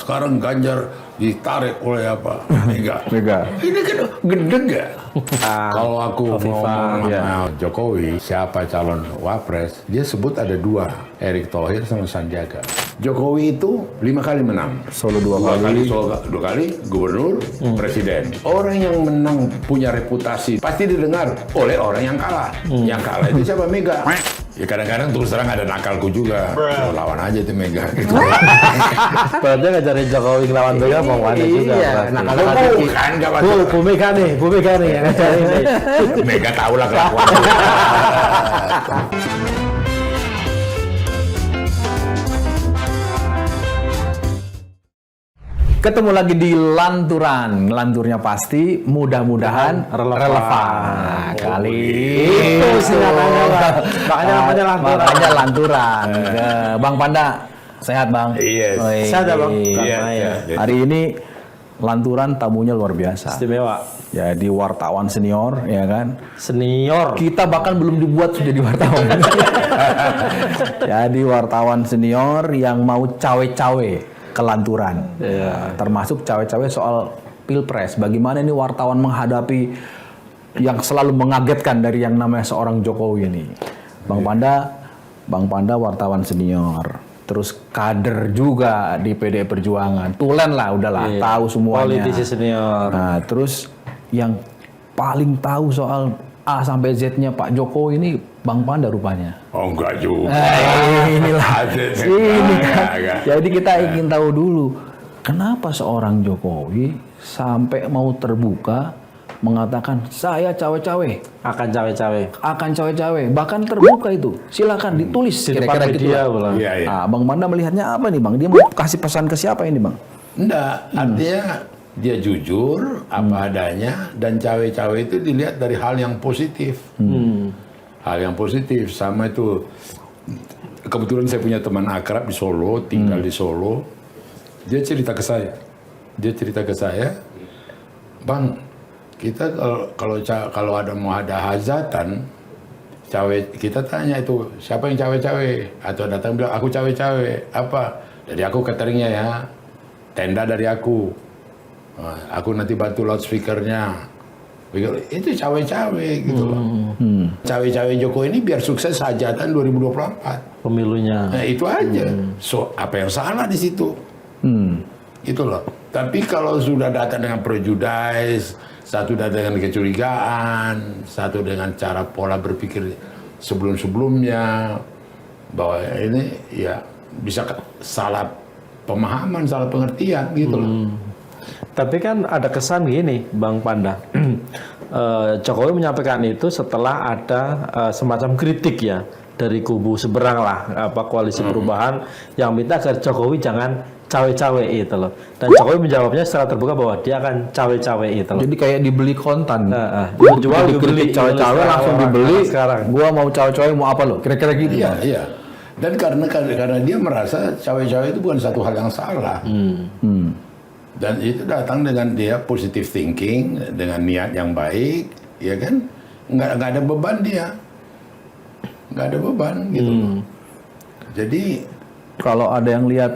Sekarang Ganjar ditarik oleh apa? Mega. Ini kan gendeng ya. Kalau aku ngomong sama Jokowi, siapa calon wapres, dia sebut ada dua, Erick Thohir sama Sandiaga. Jokowi itu 5 kali menang. Solo 2 kali. Solo 2 kali, gubernur, presiden. Orang yang menang punya reputasi pasti didengar oleh orang yang kalah. Yang kalah itu siapa? Mega. Ya kadang-kadang terus terang ada nakalku juga. Lawan aja itu Mega. Gitu. Berarti ngajarin Jokowi ngelawan Mega mau ada juga. Iya, Bukan, nggak Bu Mega nih yang ngajarin nih. Mega tahu lah kelakuan. Ketemu lagi di Lanturan. Lanturnya pasti mudah-mudahan relevan. Kali itu singkatannya, makanya Lanturan. Bang Panda, sehat Bang? Yes. Sehat ya Bang? Iya. Hari ini Lanturan tamunya luar biasa. Istimewa. Jadi wartawan senior, ya kan? Senior. Kita bahkan belum dibuat sudah di wartawan. Jadi wartawan senior yang mau cawe-cawe kelanturan, termasuk cawe-cawe soal pilpres. Bagaimana ini wartawan menghadapi yang selalu mengagetkan dari yang namanya seorang Jokowi ini. Bang Panda wartawan senior, terus kader juga di PDI Perjuangan, tulen lah, udahlah tahu semuanya. Politisi senior. Nah, terus yang paling tahu soal A sampai Z-nya Pak Jokowi ini Bang Panda rupanya. Oh enggak juga. Inilah. Ini kan. Enggak. Jadi kita ingin tahu dulu kenapa seorang Jokowi sampai mau terbuka mengatakan saya cawe-cawe. Akan cawe-cawe. Bahkan terbuka itu. Silakan ditulis Di kira-kira depan gitu. media pula. Iya. Ah, Bang Panda melihatnya apa nih Bang? Dia mau kasih pesan ke siapa ini Bang? Enggak, artinya dia jujur apa adanya dan cawe-cawe itu dilihat dari hal yang positif. Hal yang positif sama itu. Kebetulan saya punya teman akrab di Solo, tinggal di Solo. Dia cerita ke saya, Bang, kita kalau mau ada hajatan, kita tanya itu siapa yang cawe-cawe atau datang bilang aku cawe-cawe apa? Dari aku cateringnya ya, tenda dari aku. Aku nanti bantu loudspeakernya. Itu cawe-cawe gitu loh. Cawe-cawe Jokowi ini biar sukses hajatan 2024. Pemilunya. Nah itu aja. So apa yang salah di situ? Itu loh. Tapi kalau sudah datang dengan prejudice, satu datang dengan kecurigaan, satu dengan cara pola berpikir sebelum-sebelumnya, bahwa ini ya bisa salah pemahaman, salah pengertian gitu loh. Tapi kan ada kesan gini, Bang Panda. Jokowi menyampaikan itu setelah ada semacam kritik ya dari kubu seberang lah, koalisi perubahan yang minta agar Jokowi jangan cawe-cawe itu loh. Dan Jokowi menjawabnya secara terbuka bahwa dia akan cawe-cawe itu loh. Jadi kayak dibeli kontan. Jual dibeli cawe-cawe langsung dibeli. Sekarang. Gua mau cawe-cawe mau apa lo? Kira-kira gitu. Iya. Dan karena dia merasa cawe-cawe itu bukan satu hal yang salah. Dan itu datang dengan dia positive thinking, dengan niat yang baik, ya kan? Nggak ada beban dia. Nggak ada beban gitu. Jadi kalau ada yang lihat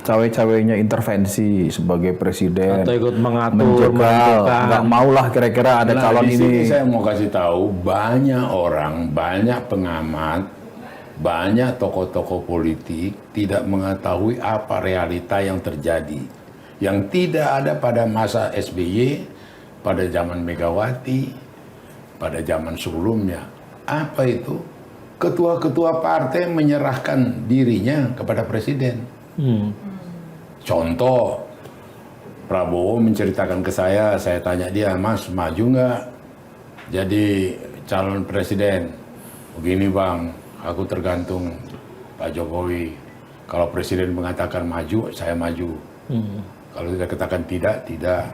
cawe-cawenya intervensi sebagai presiden atau ikut mengatur, menjegal, nggak maulah kira-kira ada calon di ini. sini saya mau kasih tahu banyak orang, banyak pengamat, banyak tokoh-tokoh politik tidak mengetahui apa realita yang terjadi. Yang tidak ada pada masa SBY, pada zaman Megawati, pada zaman sebelumnya. Apa itu? Ketua-ketua partai menyerahkan dirinya kepada presiden. Contoh, Prabowo menceritakan ke saya tanya dia, Mas maju nggak jadi calon presiden? Begini Bang, aku tergantung Pak Jokowi. Kalau presiden mengatakan maju, saya maju. Kalau dia katakan tidak.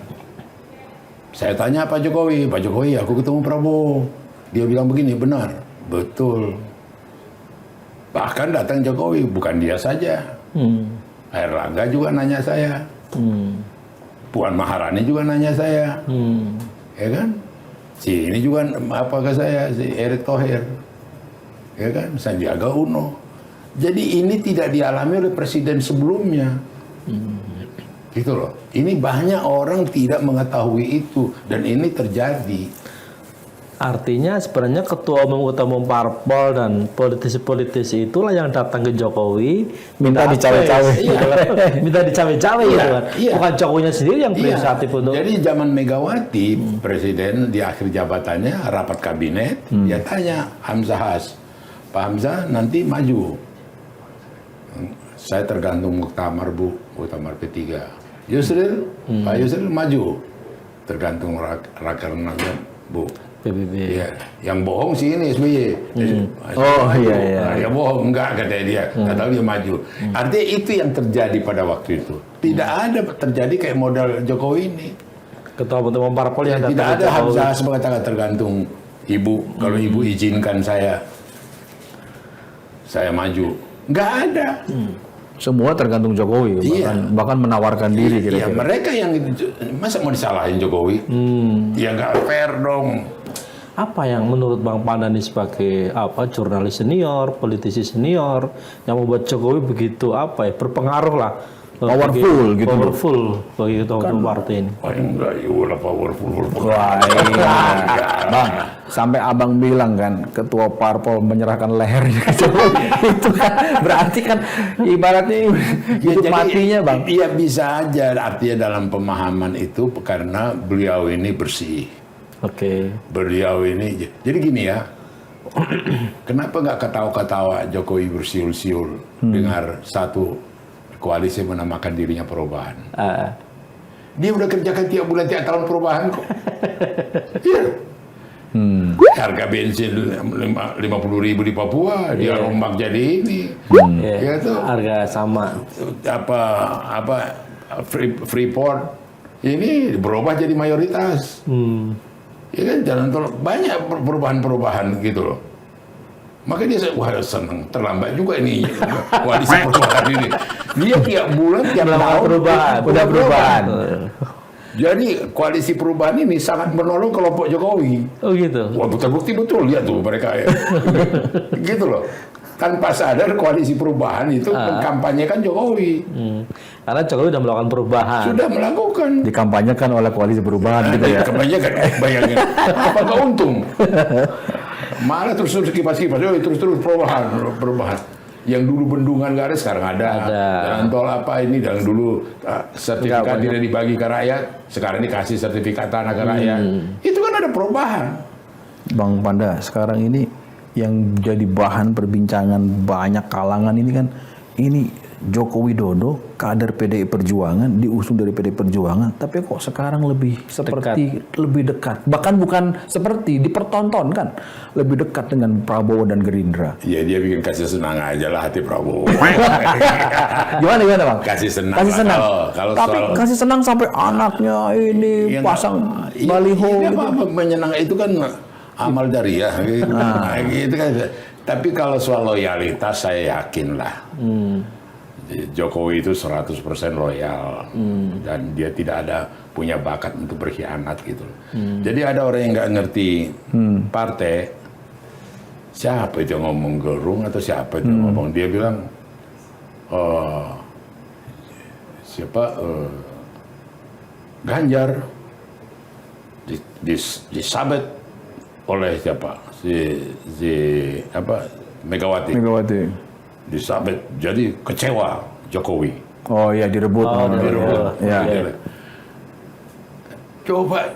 Saya tanya Pak Jokowi, aku ketemu Prabowo. Dia bilang begini, benar, betul. Bahkan datang Jokowi, bukan dia saja. Airlangga juga nanya saya. Puan Maharani juga nanya saya. Ya kan? Ini juga apa ke saya, si Erick Thohir. Ya kan? Sandiaga Uno. Jadi ini tidak dialami oleh presiden sebelumnya. Gitu loh. Ini banyak orang tidak mengetahui itu dan ini terjadi. Artinya sebenarnya ketua umum parpol dan politisi-politisi itulah yang datang ke Jokowi Minta apa dicawe-cawe. ya? Iya, minta dicawe-cawe gitu kan. Iya. Bukan Jokowinya sendiri yang berinisiatif untuk Jadi zaman Megawati, presiden di akhir jabatannya rapat kabinet, dia tanya Hamzah Has, Pak Hamzah nanti maju. Saya tergantung muktamar Bu, muktamar P3. Yusril, Pak Yusril maju. Tergantung rakernasnya Bu. PBB. Iya, yang bohong sih ini SBY. Oh, iya. Nah, yang bohong enggak katanya dia. Nggak tahu dia maju. Artinya itu yang terjadi pada waktu itu. Tidak ada terjadi kayak modal Jokowi ini. Ketua umum parpol yang Tidak datang ada ke Jokowi. Hamzah mengatakan tergantung ibu. Kalau ibu izinkan saya maju. Nggak ada. Semua tergantung Jokowi, bahkan menawarkan diri Iya, kira-kira. mereka yang masa mau disalahin Jokowi? Ya nggak fair dong. Apa yang menurut Bang Pandani sebagai jurnalis senior, politisi senior yang membuat Jokowi begitu berpengaruh lah, Powerful gitu. powerful bagi ketua umum partai ini. Oh enggak, ya powerful. Wah, iya. Bang, sampai abang bilang kan ketua parpol menyerahkan lehernya ke Jokowi. Itu kan berarti kan ibaratnya hidup matinya, Bang. Iya bisa aja, artinya dalam pemahaman itu karena beliau ini bersih. Oke. Beliau ini, jadi gini ya, kenapa nggak ketawa-ketawa Jokowi bersiul-siul dengar satu koalisi menamakan dirinya perubahan? Dia udah kerjakan tiap bulan, tiap tahun perubahan kok. Iya. Harga bensin 50.000 di Papua, dia rombak jadi ini. Ya tuh. Harga sama. Freeport ini berubah jadi mayoritas. Ya kan jalan tol banyak perubahan-perubahan gitu loh. Maka dia senang, terlambat juga ini koalisi perubahan ini. Dia tiap bulan, tiap tahun Udah perubahan. Jadi koalisi perubahan ini sangat menolong kelompok Jokowi. Oh gitu. Wah terbukti betul, lihat tuh mereka ya. Gitu loh. Tanpa sadar koalisi perubahan itu mengkampanyekan Jokowi. Karena Jokowi sudah melakukan perubahan. Sudah melakukan. Dikampanyekan oleh koalisi perubahan gitu ya. Kebanyakan, bayangin. Apakah untung? Malah terus kipas-kipas, terus perubahan. Yang dulu bendungan nggak ada, sekarang ada. Jalan tol apa ini, yang dulu sertifikat tidak dibagi ke rakyat, sekarang dikasih sertifikat tanah ke rakyat. Itu kan ada perubahan. Bang Panda, sekarang ini yang jadi bahan perbincangan banyak kalangan ini kan, ini Joko Widodo, kader PDI Perjuangan, diusung dari PDI Perjuangan, tapi kok sekarang lebih lebih dekat. Bahkan bukan seperti, dipertontonkan lebih dekat dengan Prabowo dan Gerindra. Ya dia bikin kasih senang aja lah hati Prabowo. Gimana Bang? Kasih senang. Kasih senang. Kalau tapi soal, kasih senang sampai anaknya ini pasang baliho. Iya, gitu. apa menyenang itu kan amal jariah gitu. Gitu kan. Tapi kalau soal loyalitas saya yakin lah. Jokowi itu 100% loyal dan dia tidak ada punya bakat untuk berkhianat gitu. Jadi ada orang yang nggak ngerti partai, siapa itu yang ngomong Gerung atau siapa itu yang ngomong, dia bilang Ganjar disabet oleh siapa Megawati. Disabet, jadi kecewa Jokowi. Oh iya, direbut. Ya. Coba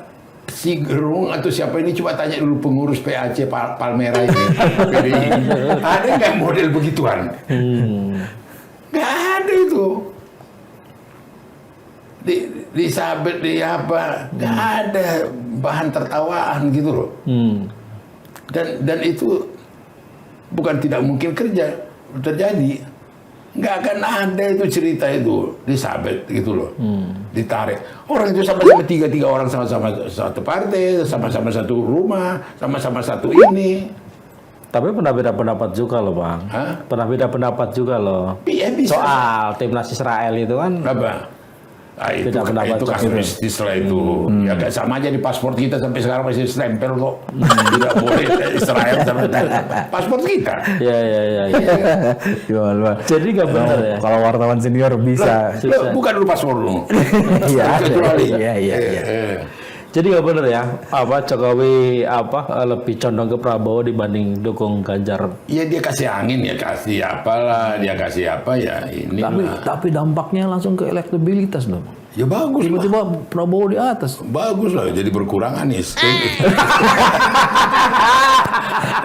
si Gerung atau siapa ini, coba tanya dulu pengurus PAC Palmera ini. Ada nggak model begituan? Nggak ada itu. Disabet, nggak ada bahan tertawaan gitu loh. Dan itu bukan tidak mungkin terjadi, nggak akan ada itu cerita itu disabet gitu loh, ditarik orang itu sama-sama tiga orang sama-sama satu partai, sama-sama satu rumah, sama-sama satu ini. Tapi pernah beda pendapat juga loh Bang. Pernah beda pendapat juga loh. Iya, bisa. Soal timnas Israel itu kan. Apa? itu, Tidak pendapat itu kasus mistis lah itu. Ya gak sama aja di paspor kita sampai sekarang masih stempel kok. Tidak boleh Israel sampai paspor kita. Ya. Jadi nggak benar ya. Kalau wartawan senior bisa. Loh, bukan dulu paspor dulu. Iya, Kecuali. iya. Jadi nggak benar ya, Jokowi lebih condong ke Prabowo dibanding dukung Ganjar. Ya dia kasih angin ya, kasih apalah, dia kasih apa ya ini. Tapi dampaknya langsung ke elektabilitas dong. Ya bagus lah. Tiba-tiba Prabowo di atas. Bagus lah, jadi berkurang Anies.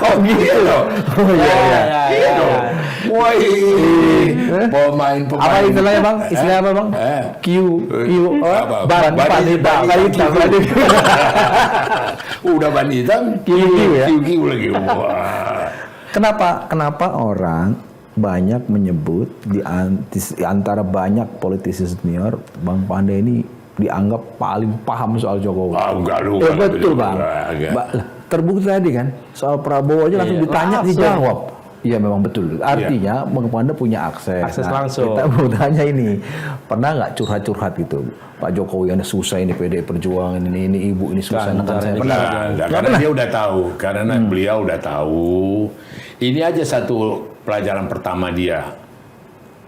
Oh gitu loh. Oh iya. Woi, pemain. Apa istilahnya bang? Istilahnya apa bang? Q. Apa? Ban hitam. Udah ban hitam, ya. Q lagi. Wah. Kenapa orang banyak menyebut di antara banyak politisi senior, Bang Pandey ini dianggap paling paham soal Jokowi. Enggak lu. Betul bang. Terbukti tadi kan soal Prabowo aja langsung ditanya dijawab. Iya memang betul. Artinya Bang Pandey punya akses. Langsung. Kita mau tanya ini, pernah nggak curhat gitu? Pak Jokowi ada susah ini PDI Perjuangan ini ibu ini susah. Karena dia udah tahu. Karena beliau udah tahu. Ini aja satu pelajaran pertama dia.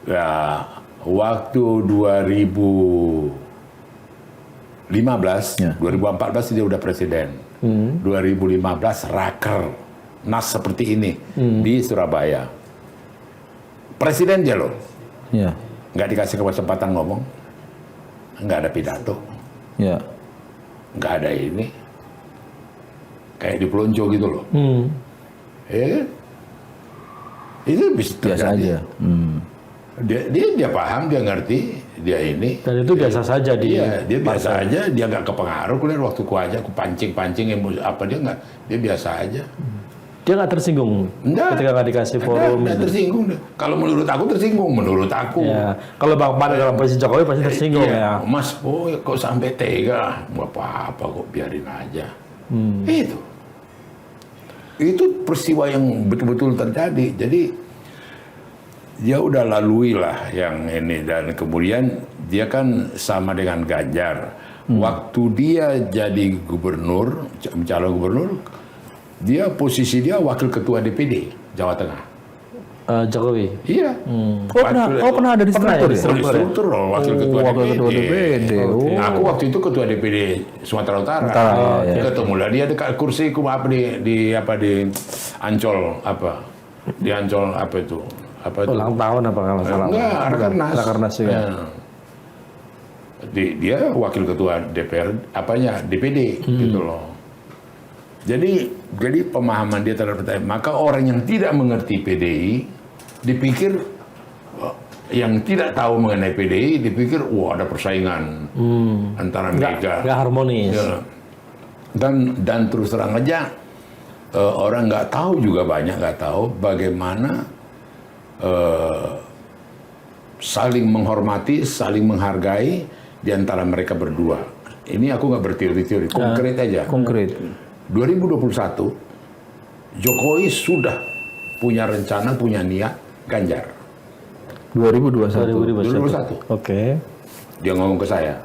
Ya, waktu 2014 dia udah presiden. 2015 raker nas seperti ini di Surabaya. Presiden dia loh. Iya. Nggak dikasih kesempatan ngomong. Nggak ada pidato. Iya. Nggak ada ini. Kayak di pelonco gitu loh. Itu bisa Biasa terjadi. aja. Dia paham, dia ngerti, dia ini. Dan itu biasa saja dia biasa aja, dia nggak kepengaruh. Kemudian waktu aku pancing emosi apa dia biasa aja. Dia nggak tersinggung ketika nggak dikasih forum. Nggak tersinggung. Kalau menurut aku tersinggung, menurut aku. Ya. Kalau Bang Pandey dalam posisi Jokowi pasti tersinggung ya. Mas, kok sampai tega? Nggak apa-apa kok, biarin aja. Itu peristiwa yang betul-betul terjadi. Jadi dia udah lalui lah yang ini, dan kemudian dia kan sama dengan Ganjar. Waktu dia jadi gubernur, calon gubernur, posisi dia wakil ketua DPD Jawa Tengah. Jokowi. Iya. Pernah ada di struktur ya? Struktur loh, wakil ketua DPD. Okay. Aku waktu itu ketua DPD Sumatera Utara. Ketemu lah dia dekat kursi di Ancol di Ancol apa itu? Ulang tahun apa kalau salah? Enggak, Rakernas juga. Dia wakil ketua DPD gitu loh. Jadi pemahaman dia terhadap PDI, maka orang yang tidak mengerti PDI dipikir, yang tidak tahu mengenai PDI dipikir ada persaingan antara Mega. Nggak harmonis. Ya. Dan terus terang aja orang nggak tahu juga, banyak nggak tahu bagaimana saling menghormati, saling menghargai di antara mereka berdua. Ini aku nggak berteori-teori, konkret aja. Konkret. 2021 Jokowi sudah punya rencana, punya niat Ganjar. 2021. Oke. Dia ngomong ke saya,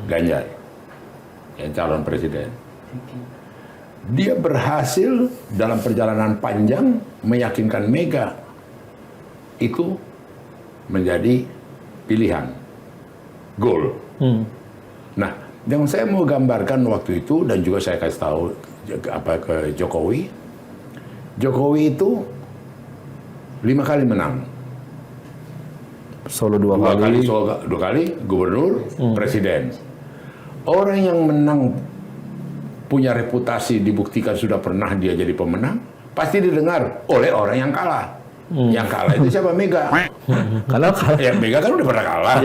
Ganjar, yang calon presiden. Dia berhasil dalam perjalanan panjang meyakinkan Mega itu menjadi pilihan, goal. Nah, yang saya mau gambarkan waktu itu, dan juga saya kasih tahu ke Jokowi itu 5 kali menang. Solo 2 kali. Dua kali gubernur, presiden. Orang yang menang punya reputasi, dibuktikan sudah pernah dia jadi pemenang, pasti didengar oleh orang yang kalah. Yang kalah itu siapa? Mega. Kalau kalah, Ya Mega kan udah pernah kalah.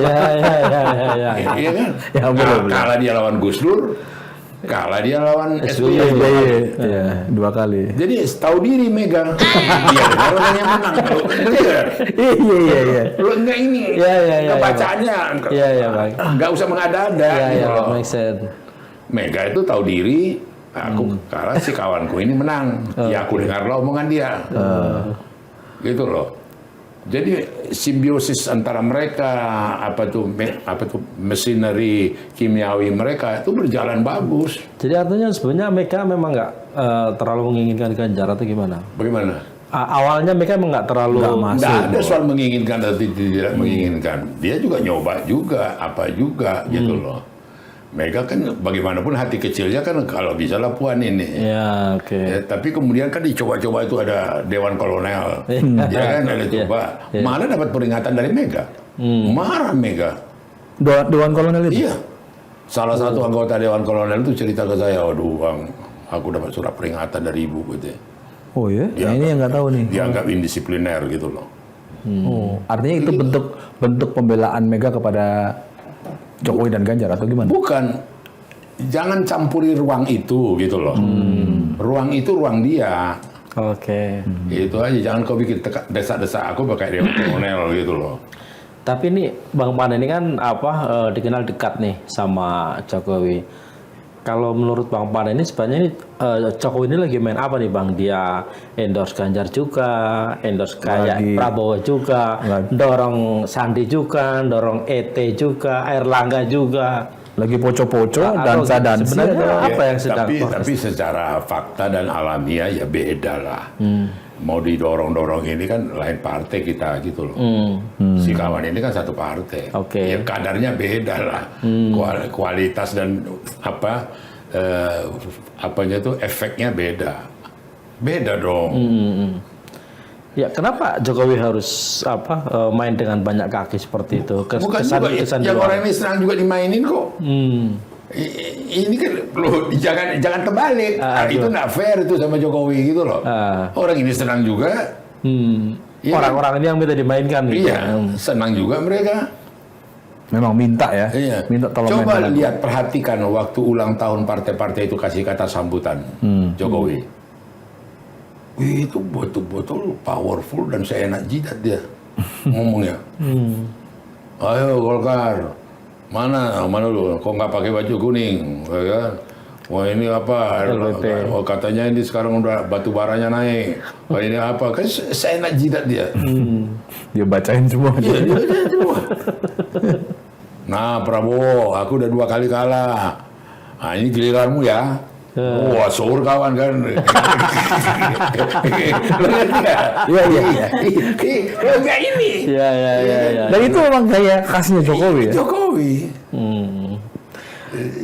Iya kan? Kalah dia lawan Gus Dur, kalah dia lawan SBY. Ya, 2 kali. Jadi tahu diri Mega. Dia dengar orang yang menang. Iya. Lu enggak ini. Kebacaannya. Enggak usah mengada-ada. gitu loh. Make sense. Mega itu tahu diri. Aku kalah, si kawanku ini menang. Ya aku dengarlah omongan dia. Gitu loh. Jadi simbiosis antara mereka, apa tuh mesineri kimiawi mereka itu berjalan bagus. Jadi artinya sebenarnya mereka memang nggak terlalu menginginkan Ganjar atau gimana? Bagaimana? Awalnya mereka memang nggak terlalu Nggak ada soal menginginkan atau tidak menginginkan. Dia juga nyoba juga, apa juga gitu loh. Mega kan bagaimanapun hati kecilnya kan kalau bisa lah Puan ini. Ya, oke. Ya, tapi kemudian kan dicoba-coba itu ada Dewan Kolonel. Ya kan ada coba. Malah dapat peringatan dari Mega. Marah Mega. Dewan Kolonel itu? Iya. Salah satu anggota Dewan Kolonel itu cerita ke saya, "Waduh Bang, aku dapat surat peringatan dari ibu," gitu. Oh ya? Nah, ini yang nggak tahu nih. Dianggap indisipliner gitu loh. Oh, artinya itu bentuk pembelaan Mega kepada Jokowi dan Ganjar atau gimana? Bukan, jangan campuri ruang itu gitu loh. Ruang itu ruang dia. Oke. Itu aja, jangan kau bikin desak-desak aku pakai Dewan Kolonel gitu loh. Tapi ini Bang Pan ini kan dikenal dekat nih sama Jokowi. Kalau menurut Bang Pan ini sebenarnya ini Jokowi ini lagi main apa nih Bang? Dia endorse Ganjar juga, endorse kayak Prabowo juga, dorong Sandi juga, dorong ET juga, Airlangga juga. Lagi poco-poco dan dansi sebenarnya apa yang sedang tapi secara fakta dan alamiah ya beda lah. Mau didorong-dorong ini kan lain partai kita gitu loh. Si kawan ini kan satu partai. Oke. Ya kadarnya beda lah. Kualitas dan apanya tuh efeknya beda. Beda dong. Ya kenapa Jokowi harus main dengan banyak kaki seperti itu? Bukan juga, yang orang ini senang juga dimainin kok. Ini kan loh, jangan terbalik. Itu nggak fair itu sama Jokowi gitu loh. Orang ini senang juga. Ya, orang-orang ini yang minta dimainkan. Iya, senang juga mereka. Memang minta ya. Iya. Minta tolong Coba main lihat, perhatikan waktu ulang tahun partai-partai itu kasih kata sambutan Jokowi. Wih, itu betul-betul powerful dan seenak jidat dia ngomongnya. Ayo Golkar, mana lu? Kok nggak pakai baju kuning? Ya kan? Wah ini apa? Oh, katanya ini sekarang udah batu baranya naik. Wah ini apa? Kan seenak jidat dia. Dia bacain semua. Iya, dia bacain semua. Nah Prabowo, aku udah 2 kali kalah. Nah ini giliranmu ya. Wah, sahur kawan kan. Iya. Kayak ini. Iya. Dan itu memang kayak khasnya Jokowi ya. Jokowi.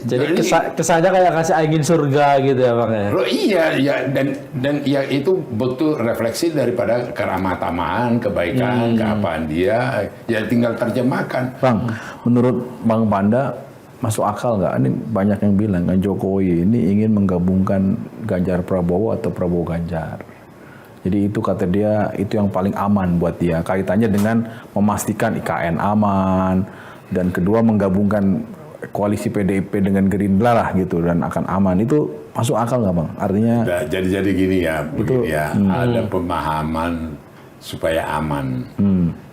Jadi kesannya kayak kasih angin surga gitu ya Bang ya. Loh, iya dan ya itu betul refleksi daripada keramah-tamahan, kebaikan, keapaan dia. Ya tinggal terjemahkan. Bang, menurut Bang Panda masuk akal nggak? Ini banyak yang bilang kan Jokowi ini ingin menggabungkan Ganjar Prabowo atau Prabowo Ganjar. Jadi itu kata dia itu yang paling aman buat dia. Kaitannya dengan memastikan IKN aman dan kedua menggabungkan koalisi PDIP dengan Gerindra lah gitu dan akan aman. Itu masuk akal nggak Bang? Artinya jadi gini ya, begini ya. Ada pemahaman supaya aman.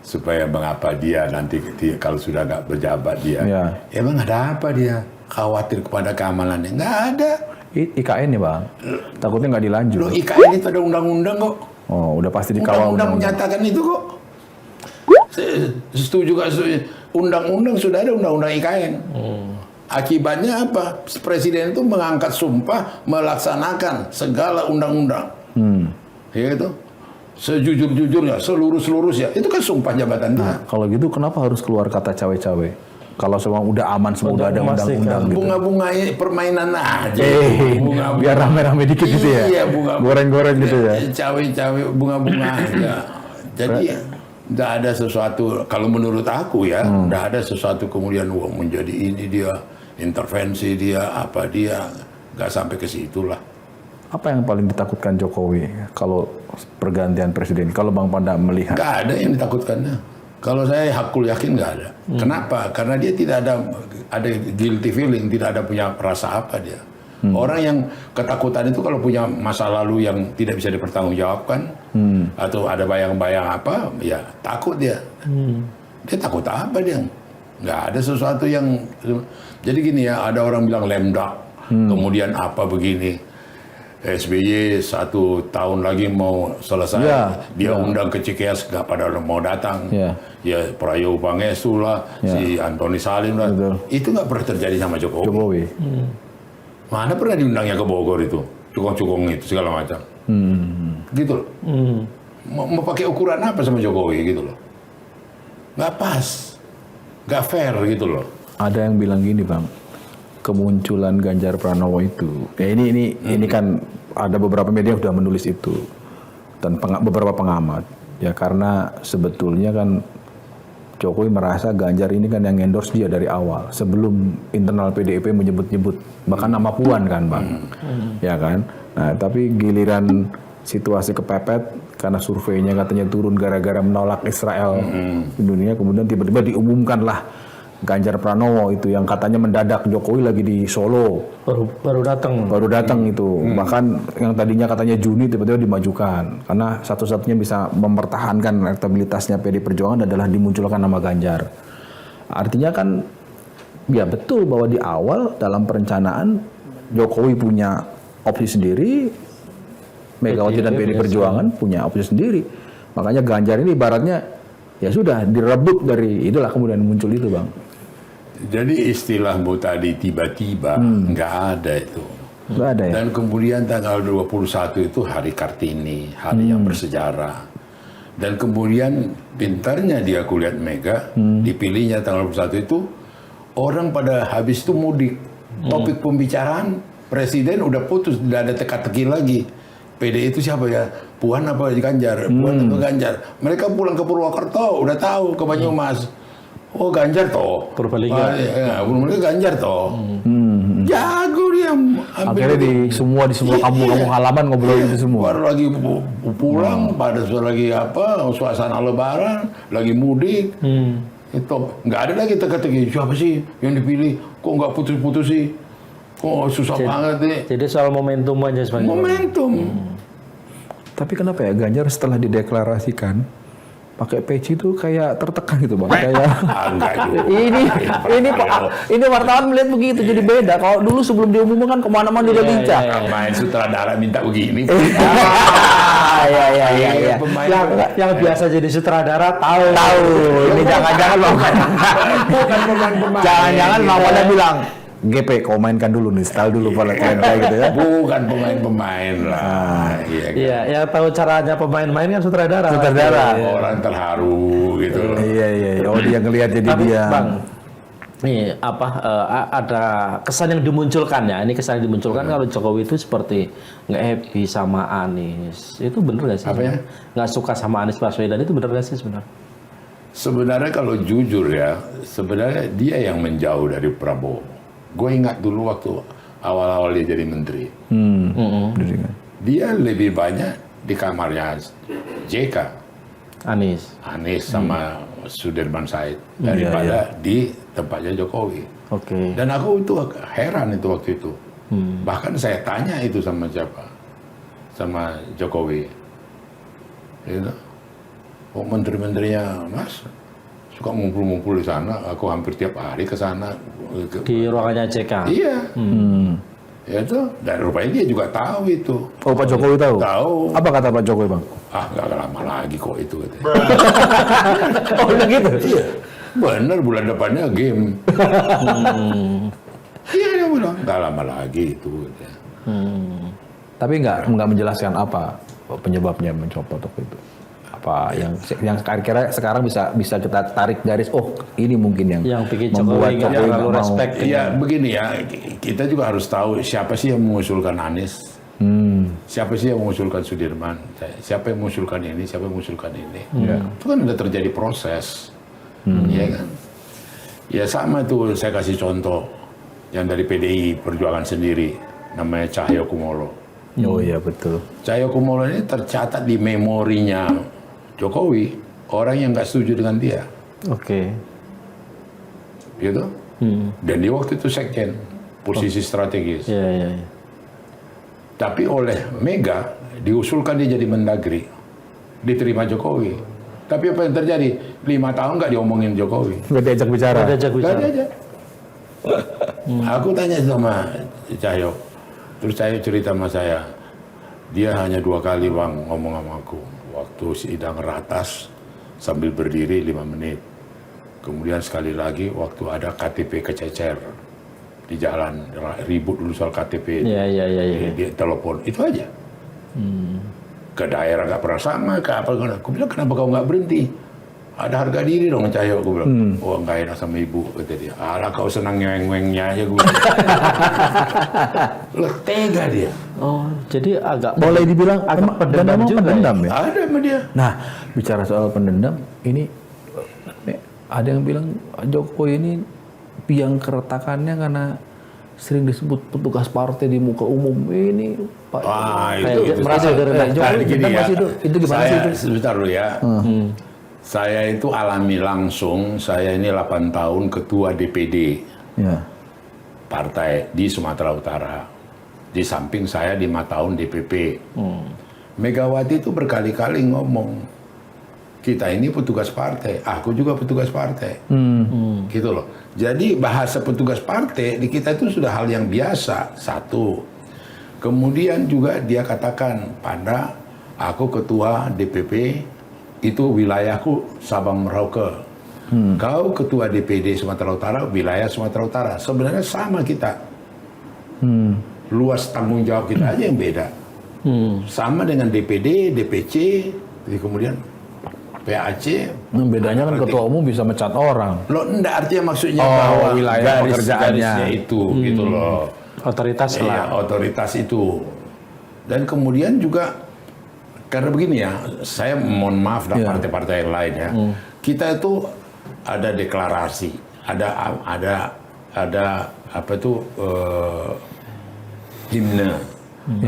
Supaya mengapa dia nanti kalau sudah nggak berjabat dia, emang ada apa dia khawatir kepada keamanannya? Nggak ada. IKN ya Bang, takutnya nggak dilanjut. Loh, IKN itu ada undang-undang kok. Oh, udah pasti dikawal. Undang-undang menyatakan itu kok. Setuju gak setuju? Undang-undang sudah ada undang-undang IKN. Akibatnya apa? Presiden itu mengangkat sumpah melaksanakan segala undang-undang. Ya itu. Sejujur-jujurnya, seluruh-seluruhnya. Itu kan sumpah jabatan dia. Kalau gitu kenapa harus keluar kata cawe-cawe? Kalau semua udah aman, semua udah ada undang-undang gitu. Bunga-bunganya permainan aja. Bunga-bunga. Biar rame-rame dikit gitu ya? Iya, bunga. Goreng-goreng gitu ya? Cawe-cawe, bunga-bunga aja. Jadi tidak ada sesuatu, kalau menurut aku ya, tidak ada sesuatu kemudian menjadi ini dia, intervensi dia, apa dia, nggak sampai ke situ lah. Apa yang paling ditakutkan Jokowi kalau pergantian presiden? Kalau Bang Panda melihat? Nggak ada yang ditakutkannya. Kalau saya hakul yakin nggak ada. Kenapa? Karena dia tidak ada guilty feeling, tidak ada punya rasa apa dia. Orang yang ketakutan itu kalau punya masa lalu yang tidak bisa dipertanggungjawabkan, atau ada bayang-bayang apa, ya takut dia. Dia takut apa dia? Nggak ada sesuatu yang... Jadi gini ya, ada orang bilang lemdak, kemudian apa begini. SBY 1 tahun lagi mau selesai, dia undang ke Cikeas nggak pada mau datang. Ya Prayogo Pangestu lah, si Antoni Salim lah, itu nggak pernah terjadi sama Jokowi. Mana pernah diundangnya ke Bogor itu, cukong-cukong itu segala macam. Gitu loh. Mau pakai ukuran apa sama Jokowi gitu loh? Nggak pas, nggak fair gitu loh. Ada yang bilang gini Bang, kemunculan Ganjar Pranowo itu, ya ini kan ada beberapa media yang sudah menulis itu dan beberapa pengamat, ya karena sebetulnya kan Jokowi merasa Ganjar ini kan yang endorse dia dari awal sebelum internal PDIP menyebut-nyebut bahkan nama Puan kan Bang, ya kan. Nah tapi giliran situasi kepepet karena surveinya katanya turun gara-gara menolak Israel di dunia, kemudian tiba-tiba diumumkanlah Ganjar Pranowo itu yang katanya mendadak, Jokowi lagi di Solo baru datang itu, bahkan yang tadinya katanya Juni tiba-tiba dimajukan karena satu-satunya bisa mempertahankan elektabilitasnya PD Perjuangan adalah dimunculkan nama Ganjar. Artinya kan ya betul bahwa di awal dalam perencanaan Jokowi punya opsi sendiri, Megawati dan PD Perjuangan punya opsi sendiri, makanya Ganjar ini ibaratnya ya sudah direbut dari itulah, kemudian muncul itu Bang. Jadi istilahmu tadi tiba-tiba nggak ada itu. Nggak ada ya. Dan kemudian tanggal 21 itu hari Kartini, hari yang bersejarah. Dan kemudian pintarnya dia kulihat Mega, dipilihnya tanggal 21 itu orang pada habis itu mudik. Topik pembicaraan presiden udah putus, tidak ada teka-teki lagi. PD itu siapa ya? Puan apa Ganjar? Puan apa Ganjar? Mereka pulang ke Purwokerto, udah tahu ke Banyumas. Oh Ganjar toh. Purbalingga. Ya, mereka Ganjar toh. Jago dia. Akhirnya di semua kampung-kampung halaman ngobrol itu semua. Baru lagi pulang, pada lagi apa? Suasana Lebaran, lagi mudik. Itu nggak ada lagi teka-teki. Siapa sih yang dipilih? Kok nggak putus-putus sih? Kok susah banget nih. Jadi soal momentum aja sebenarnya. Momentum. Tapi kenapa ya Ganjar setelah dideklarasikan pakai peci itu kayak tertekan gitu Bang? Kayak Enggak juga. ini wartawan melihat begitu, jadi beda. Kalau dulu sebelum diumumkan kan kemana-mana udah lincah. Main sutradara minta begini. Iya. Yang biasa jadi sutradara tahu. Ini jangan-jangan Bang. Bukan pemain-pemain. Jangan-jangan Bang Wanda bilang, GP kau mainkan dulu nih, style dulu pada kayak gitu ya. Bukan pemain-pemain lah. Iya, yang tahu caranya pemain main kan sutradara. Orang terharu gitu loh. Iya. Oh dia ngelihat jadi Tapi, dia. Bang, nih ada kesan yang dimunculkan ya. Ini kesan yang dimunculkan kalau Jokowi itu seperti nggak happy sama Anies. Itu bener nggak sih? Apa ya? Nggak suka sama Anies Baswedan itu bener nggak sih sebenarnya? Sebenarnya kalau jujur ya, sebenarnya dia yang menjauh dari Prabowo. Gue ingat dulu waktu awal-awal dia jadi menteri. Dia lebih banyak di kamarnya JK. Anies Sama Sudirman Said daripada di tempatnya Jokowi. Oke. Dan aku itu heran itu waktu itu. Bahkan saya tanya itu sama siapa? Sama Jokowi. Gitu. Oh menteri-menterinya Mas suka ngumpul-ngumpul di sana. Aku hampir tiap hari ke sana. Di ruangannya JK. Iya. Ya itu. Dan rupanya dia juga tahu itu. Oh Pak Jokowi tahu? Tahu. Apa kata Pak Jokowi Bang? Nggak lama lagi kok itu. Oh udah gitu? Iya. Bener bulan depannya game. Iya dia bilang nggak lama lagi itu. Tapi nggak menjelaskan apa penyebabnya mencopot waktu itu. Apa yang kira-kira sekarang bisa kita tarik garis, oh ini mungkin yang bikin membuat Jokowi nggak terlalu respect. Iya begini ya, kita juga harus tahu siapa sih yang mengusulkan Anies, siapa sih yang mengusulkan Sudirman, siapa yang mengusulkan ini, siapa yang mengusulkan ini. Itu kan udah terjadi proses, ya kan? Ya sama tuh saya kasih contoh yang dari PDI Perjuangan sendiri, namanya Cahyokumolo. Oh iya betul. Cahyokumolo ini tercatat di memorinya Jokowi, orang yang nggak setuju dengan dia. Oke. Gitu. Dan dia waktu itu sekjen, posisi strategis. Iya. Tapi oleh Mega, diusulkan dia jadi Mendagri. Diterima Jokowi. Tapi apa yang terjadi? 5 tahun nggak diomongin Jokowi. Nggak diajak bicara. Nggak diajak. Aku tanya sama Cahyo. Terus Cahyo cerita sama saya, Dia hanya 2 kali Bang ngomong sama aku. Waktu sidang ratas sambil berdiri 5 menit. Kemudian sekali lagi waktu ada KTP kececer di jalan, ribut dulu soal KTP. Iya. Dia telepon, itu aja. Ke daerah nggak pernah sama, ke apa. Aku bilang, kenapa kau nggak berhenti? Ada harga diri dong Cahyo, aku bilang. Oh nggak enak sama ibu, kata dia. Alah kau senang ngeweng-ngewengnya aja gue. Loh, tega dia. Oh, jadi agak Boleh dibilang agak pendendam juga pendendam ya? Ada sama dia. Nah, bicara soal pendendam, ini ada yang bilang Jokowi ini biang keretakannya karena sering disebut petugas partai di muka umum. Ini Pak itu merasa dari Jokowi gini tentang ya. itu gimana sih itu? Sebentar dulu ya. Saya itu alami langsung, saya ini 8 tahun ketua DPD Ya. partai di Sumatera Utara. Di samping saya 5 tahun DPP. Megawati itu berkali-kali ngomong, kita ini petugas partai, aku juga petugas partai. Gitu loh. Jadi bahasa petugas partai di kita itu sudah hal yang biasa, satu. Kemudian juga dia katakan, Panda, aku ketua DPP, itu wilayahku Sabang Merauke. Kau ketua DPD Sumatera Utara, wilayah Sumatera Utara. Sebenarnya sama kita. Luas tanggung jawab kita aja yang beda. Sama dengan DPD, DPC, kemudian PAC. Bedanya kan ketua umum bisa mecat orang. Lo enggak, artinya maksudnya Oh, bahwa wilayah pekerjaannya. garisnya itu gitu loh. otoritas lah. Iya, otoritas itu. Dan kemudian juga karena begini ya, saya mohon maaf dan partai-partai yang lain ya. Kita itu ada deklarasi, ada apa itu himne,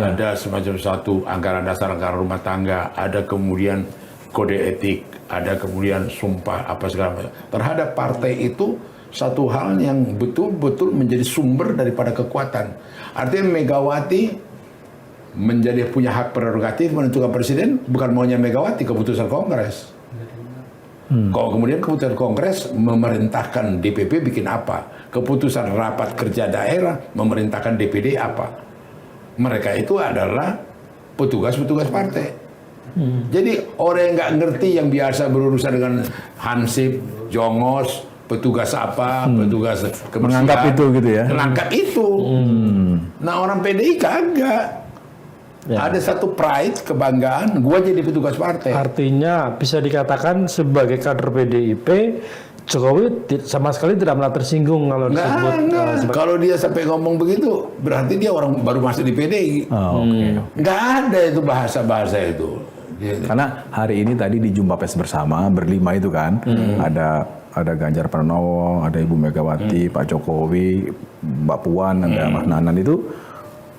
ada semacam satu anggaran dasar, anggaran rumah tangga, ada kemudian kode etik, ada kemudian sumpah apa segala macam. Terhadap partai itu satu hal yang betul-betul menjadi sumber daripada kekuatan. Artinya Megawati menjadi punya hak prerogatif menentukan presiden, bukan maunya Megawati, keputusan Kongres. Kalau kemudian keputusan Kongres memerintahkan DPP bikin apa, keputusan rapat kerja daerah memerintahkan DPD apa. Mereka itu adalah petugas-petugas partai. Jadi orang yang nggak ngerti, yang biasa berurusan dengan hansip, jongos, petugas apa, petugas kebersihan, Menganggap itu gitu ya? menganggap itu. Nah orang PDI kagak. Ada satu pride, kebanggaan, gua jadi petugas partai. Artinya bisa dikatakan sebagai kader PDIP, Jokowi sama sekali tidak pernah tersinggung kalau disebut. Nggak. Kalau dia sampai ngomong begitu, berarti dia orang baru masuk di PDI. Nggak ada itu bahasa-bahasa itu. Karena hari ini tadi di jumpa pers bersama berlima itu kan, ada Ganjar Pranowo, ada Ibu Megawati, Pak Jokowi, Mbak Puan, ada Mas Nanan itu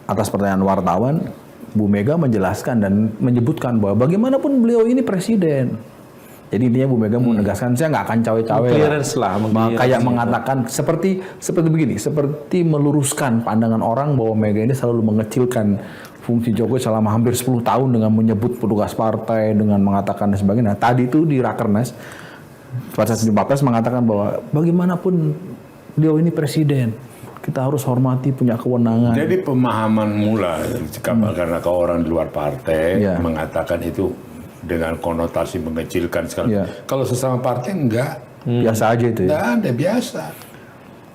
atas pertanyaan wartawan, Bu Mega menjelaskan dan menyebutkan bahwa bagaimanapun beliau ini presiden. Jadi intinya Bu Mega menegaskan saya nggak akan cawe-cawe. Kayak mengatakan seperti begini, seperti meluruskan pandangan orang bahwa Mega ini selalu mengecilkan fungsi Jokowi selama hampir 10 tahun dengan menyebut petugas partai, dengan mengatakan dan sebagainya. Nah, tadi itu di Rakernas, pada saat jumpa pers mengatakan bahwa bagaimanapun beliau ini presiden, kita harus hormati, punya kewenangan. Jadi pemahaman mula, karena kau orang di luar partai mengatakan itu dengan konotasi mengecilkan sekali. Kalau sesama partai enggak. Biasa aja itu ya? Enggak ada, biasa.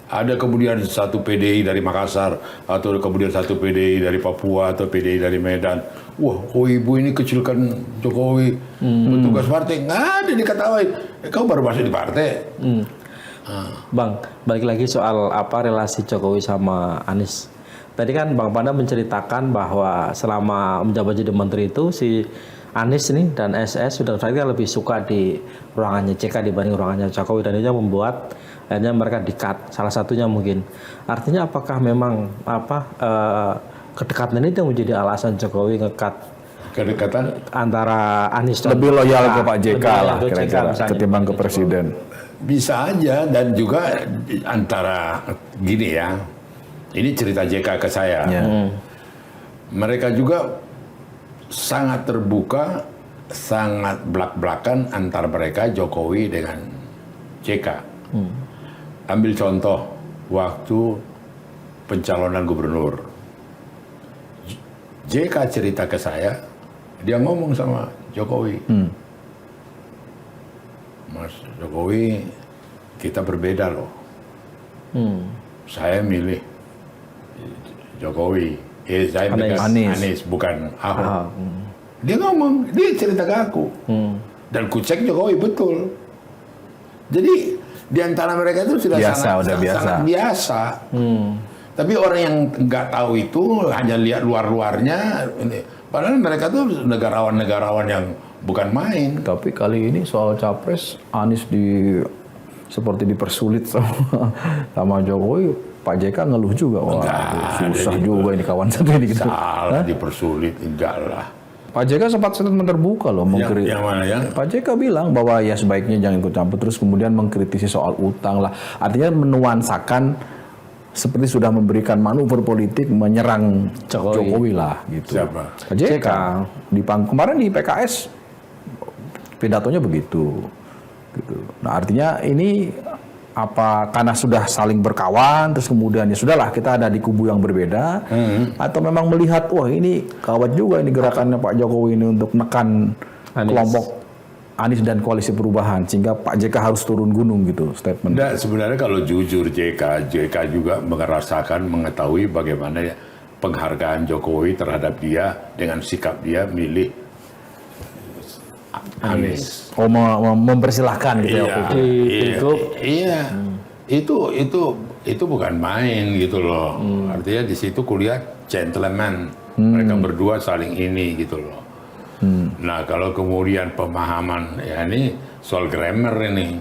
Ada kemudian satu PDI dari Makassar, atau kemudian satu PDI dari Papua, atau PDI dari Medan. Wah, ibu ini kecilkan Jokowi, petugas partai. Nggak ada diketawain. Kau baru masuk di partai. Bang, balik lagi soal relasi Jokowi sama Anies. Tadi kan Bang Panda menceritakan bahwa selama menjabat jadi menteri itu si Anies ini dan SS sudah lebih suka di ruangannya JK dibanding ruangannya Jokowi, dan itu membuat akhirnya mereka di-cut, salah satunya mungkin. Artinya apakah memang kedekatan ini yang menjadi alasan Jokowi nge-cut Kedekatan antara Anies dan lebih loyal ke Pak JK lah ke kira-kira ketimbang ke presiden. Bisa aja, dan juga antara gini ya, ini cerita JK ke saya. Mereka juga sangat terbuka, sangat belak-belakan antar mereka Jokowi dengan JK. Ambil contoh waktu pencalonan gubernur. JK cerita ke saya, dia ngomong sama Jokowi, Mas Jokowi, kita berbeda loh. Saya milih Jokowi, saya milih Anies, bukan Ahok. Dia ngomong, dia cerita ke aku, dan ku cek Jokowi betul. Jadi di antara mereka itu sudah sangat biasa. Tapi orang yang nggak tahu itu hanya lihat luar-luarnya. Padahal mereka tuh negarawan-negarawan yang bukan main. Tapi kali ini soal capres, Anies seperti dipersulit sama Jokowi. Pak JK ngeluh juga, wah susah juga ini kawan satu ini. Gitu. Salah, dipersulit, enggak lah. Pak JK sempat statement terbuka loh mengkritik. Yang mana ya? Pak JK bilang bahwa ya sebaiknya jangan ikut campur, terus kemudian mengkritisi soal utang lah. Artinya menuansakan seperti sudah memberikan manuver politik menyerang Jokowi lah gitu. Siapa? Pak JK. Kemarin di PKS pidatonya begitu. Gitu. Nah artinya ini apa karena sudah saling berkawan terus kemudian ya sudahlah kita ada di kubu yang berbeda atau memang melihat wah ini kawat juga ini gerakannya Pak Jokowi ini untuk menekan kelompok Anies dan koalisi perubahan sehingga Pak JK harus turun gunung gitu statement. Nah, sebenarnya kalau jujur JK juga mengetahui bagaimana penghargaan Jokowi terhadap dia dengan sikap dia milih Anies. Oh mempersilahkan gitu Iya. Itu bukan main gitu loh. Artinya di situ kulihat gentleman. Mereka berdua saling ini gitu loh. Nah kalau kemudian pemahaman ya ini soal grammar ini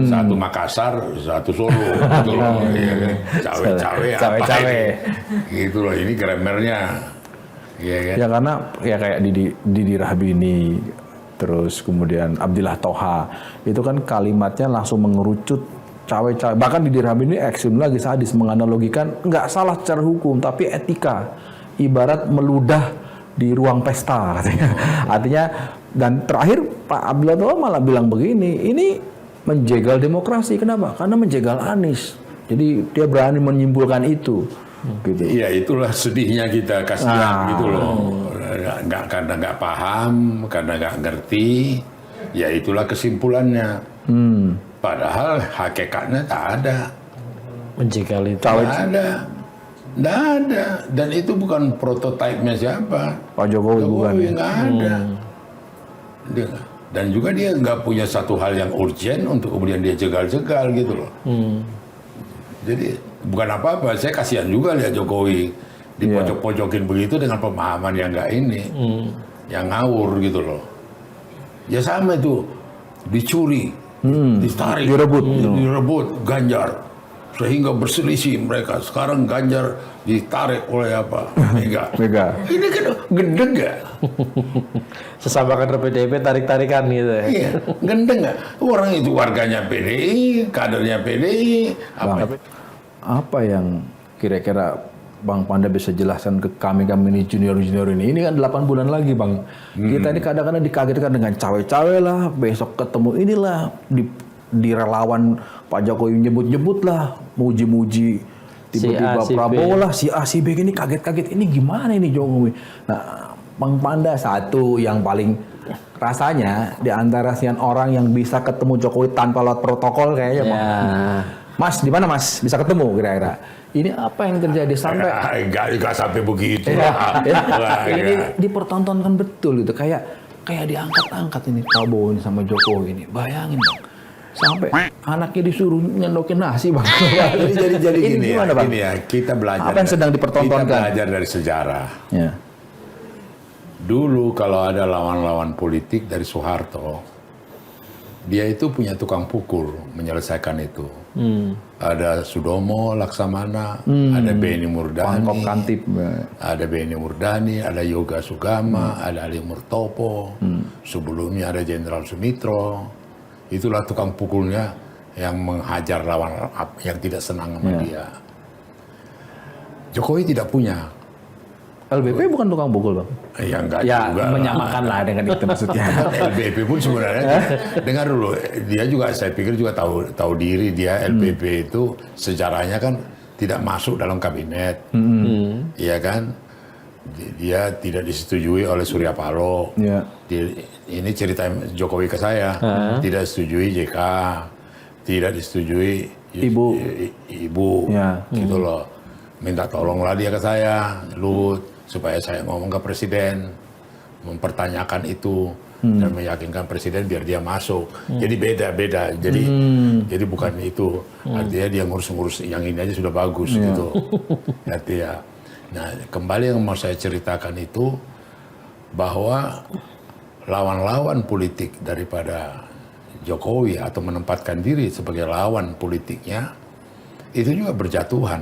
satu Makassar satu Solo gitu loh. Cawe-cawe gitu loh ini grammarnya ya karena ya kayak Didi Rahbini terus kemudian Abdillah Toha itu kan kalimatnya langsung mengerucut cawe-cawe bahkan Didi Rahbini ekstrim lagi sadis menganalogikan nggak salah secara hukum tapi etika ibarat meludah di ruang pesta katanya. Artinya dan terakhir Pak Abdullah Toha malah bilang begini, ini menjegal demokrasi. Kenapa? Karena menjegal Anies. Jadi dia berani menyimpulkan itu. Gitu. Iya itulah sedihnya kita kasihan gitu loh. Karena nggak paham, karena nggak ngerti, ya itulah kesimpulannya. Padahal hakikatnya tak ada. Menjegal itu. Nggak ada, dan itu bukan prototipenya siapa. Pak Jokowi nggak ada. Dan juga dia nggak punya satu hal yang urgent untuk kemudian dia jegal-jegal gitu loh. Jadi bukan apa-apa, saya kasihan juga lihat Jokowi dipojok-pojokin begitu dengan pemahaman yang nggak ini, yang ngawur gitu loh. Ya sama itu, dicuri, ditarik, direbut, Ganjar. Sehingga berselisih mereka. Sekarang Ganjar ditarik oleh apa? Mega. Ini kan gendeng gak? Sesama kader PDIP tarik-tarikan gitu ya? Iya, gendeng gak? Orang itu warganya PDI, kadernya PDI. Apa yang kira-kira Bang Panda bisa jelaskan ke kami ini junior-junior ini? Ini kan 8 bulan lagi Bang. Kita ini kadang-kadang dikagetkan dengan cawe-cawe lah, besok ketemu inilah, di relawan Pak Jokowi nyebut-nyebut lah, muji-muji tiba-tiba si Prabowo lah, si A, si B ini kaget-kaget, ini gimana ini Jokowi? Nah, Bang Panda satu yang paling rasanya di antara sekian orang yang bisa ketemu Jokowi tanpa lewat protokol kayaknya Bang. Mas, di mana Mas bisa ketemu kira-kira? Ini apa yang terjadi sampai? Enggak sampai begitu. Ini dipertontonkan betul gitu, kayak diangkat-angkat ini Prabowo ini sama Jokowi ini. Bayangin Bang. Sampai anaknya disuruh nyendokin nasi Bang. Jadi gini gimana, Bang? Gini ya, kita belajar. Apa yang sedang dipertontonkan? Kita belajar dari sejarah. Ya. Dulu kalau ada lawan-lawan politik dari Soeharto, dia itu punya tukang pukul menyelesaikan itu. Ada Sudomo Laksamana, ada Beni Murdani, ada Beni Murdani, ada Yoga Sugama, ada Ali Murtopo, sebelumnya ada Jenderal Sumitro. Itulah tukang pukulnya yang menghajar lawan yang tidak senang sama dia. Jokowi tidak punya. LBP bukan tukang pukul Bang? Ya enggak juga. Menyamakan lah dengan itu maksudnya. LBP pun sebenarnya, dengar dulu, dia juga saya pikir juga tahu diri dia. LBP itu sejarahnya kan tidak masuk dalam kabinet, iya kan? dia tidak disetujui oleh Surya Paloh. Ya. Ini cerita Jokowi ke saya, tidak disetujui JK, tidak disetujui ibu, Ya. gitu loh. Minta tolonglah dia ke saya, Luhut, supaya saya ngomong ke presiden, mempertanyakan itu dan meyakinkan presiden biar dia masuk. Jadi beda. Jadi bukan itu. Artinya dia ngurus-ngurus yang ini aja sudah bagus gitu. Artinya. Nah, kembali yang mau saya ceritakan itu bahwa lawan-lawan politik daripada Jokowi atau menempatkan diri sebagai lawan politiknya itu juga berjatuhan.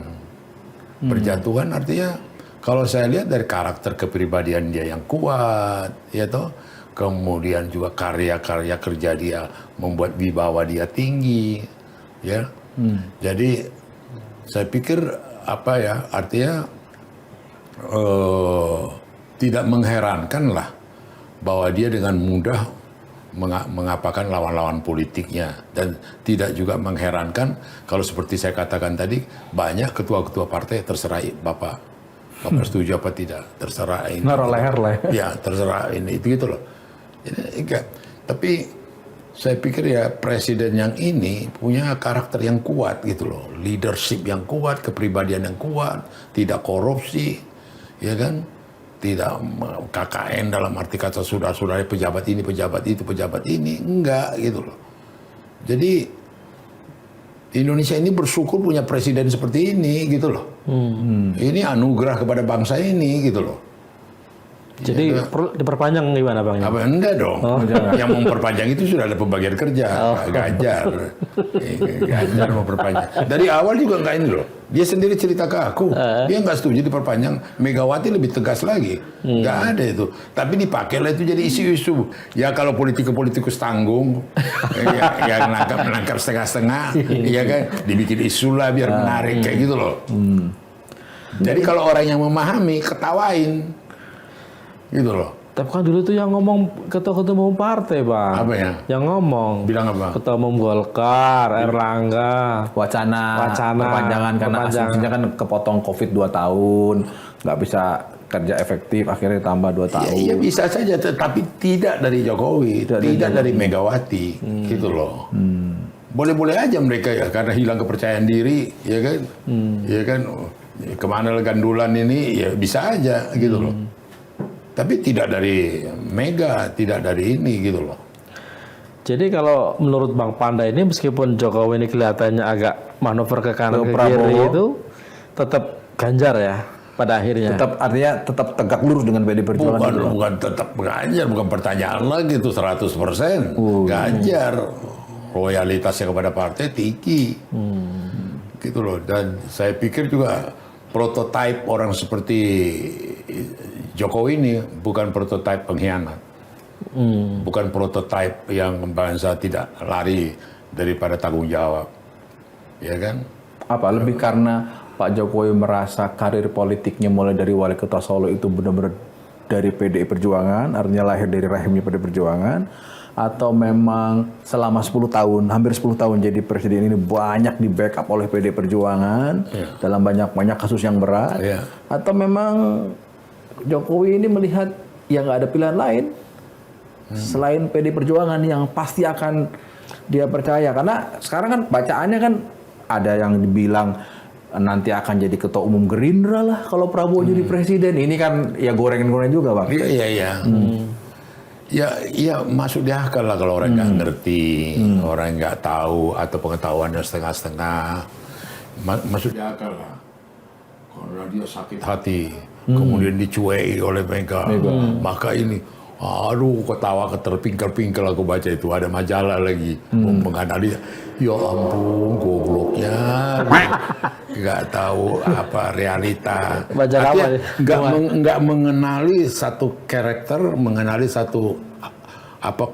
Berjatuhan artinya kalau saya lihat dari karakter kepribadian dia yang kuat, ya toh, kemudian juga karya-karya kerja dia membuat wibawa dia tinggi, ya. Jadi saya pikir apa ya, artinya tidak mengherankan lah bahwa dia dengan mudah mengapakan lawan-lawan politiknya, dan tidak juga mengherankan kalau seperti saya katakan tadi banyak ketua-ketua partai terserah Bapak setuju apa tidak, terserah ini. Naruh leher lah. Ya, terserah ini itu gitu loh. Jadi, enggak. Tapi saya pikir ya presiden yang ini punya karakter yang kuat gitu loh, leadership yang kuat, kepribadian yang kuat, tidak korupsi, ya kan, tidak KKN dalam arti kata sudah pejabat ini, pejabat itu, pejabat ini, enggak gitu loh. Jadi Indonesia ini bersyukur punya presiden seperti ini gitu loh. Ini anugerah kepada bangsa ini gitu loh. Jadi perlu diperpanjang gimana Bang? Apa enggak dong? Yang mau memperpanjang itu sudah ada pembagian kerja, Ganjar. Ganjar mau perpanjang. Dari awal juga enggak ini loh. Dia sendiri cerita ke aku, dia enggak setuju diperpanjang. Megawati lebih tegas lagi. Enggak ada itu. Tapi dipakailah itu jadi isu-isu. Ya kalau politikus tanggung, yang menangkap setengah-setengah, ya kan, dibikin isu lah biar menarik kayak gitu loh. Jadi kalau orang yang memahami, ketawain. Gitu loh. Tapi kan dulu tuh yang ngomong ketua-ketua umum partai Bang. Apa ya? Yang ngomong. Bilang apa? Ketua umum Golkar, Erlangga. Wacana perpanjangan karena asumsinya kan kepotong COVID 2 tahun, nggak bisa kerja efektif, akhirnya tambah 2 tahun. Iya bisa saja, tetapi tidak dari Jokowi, tidak dari Megawati, gitu loh. Boleh-boleh aja mereka ya, karena hilang kepercayaan diri, ya kan, ya kan, kemana gandulan ini, ya bisa aja, gitu loh. Tapi tidak dari Mega, tidak dari ini gitu loh. Jadi kalau menurut Bang Panda ini meskipun Jokowi ini kelihatannya agak manuver ke kanan ke kiri itu tetap Ganjar ya pada akhirnya. Tetap artinya tetap tegak lurus dengan PD Perjuangan. Bukan tetap Ganjar, bukan pertanyaan lagi itu 100%. Ganjar loyalitasnya kepada partai tinggi. Gitu loh. Dan saya pikir juga prototipe orang seperti Jokowi ini bukan prototipe pengkhianat, bukan prototipe yang bangsa tidak lari daripada tanggung jawab, ya kan? Apa lebih karena Pak Jokowi merasa karir politiknya mulai dari wali kota Solo itu benar-benar dari PDI Perjuangan, artinya lahir dari rahimnya PDI Perjuangan, atau memang selama 10 tahun, hampir 10 tahun jadi presiden ini banyak di backup oleh PDI Perjuangan dalam banyak kasus yang berat, atau memang Jokowi ini melihat ya nggak ada pilihan lain selain PD Perjuangan yang pasti akan dia percaya, karena sekarang kan bacaannya kan ada yang dibilang nanti akan jadi ketua umum Gerindra lah kalau Prabowo jadi presiden. Ini kan ya gorengan-gorengan juga Bang. Iya. Ya masuk di akal lah kalau orang nggak ngerti, orang nggak tahu atau pengetahuannya setengah-setengah, masuk di akal lah. Karena dia sakit hati. Kemudian dicueki oleh Mega. Maka ini, aduh ketawa terpingkel-pingkel aku baca itu. Ada majalah lagi menganalisa. Ya ampun, gobloknya. Nggak tahu apa realita. Nggak mengenali satu karakter, mengenali satu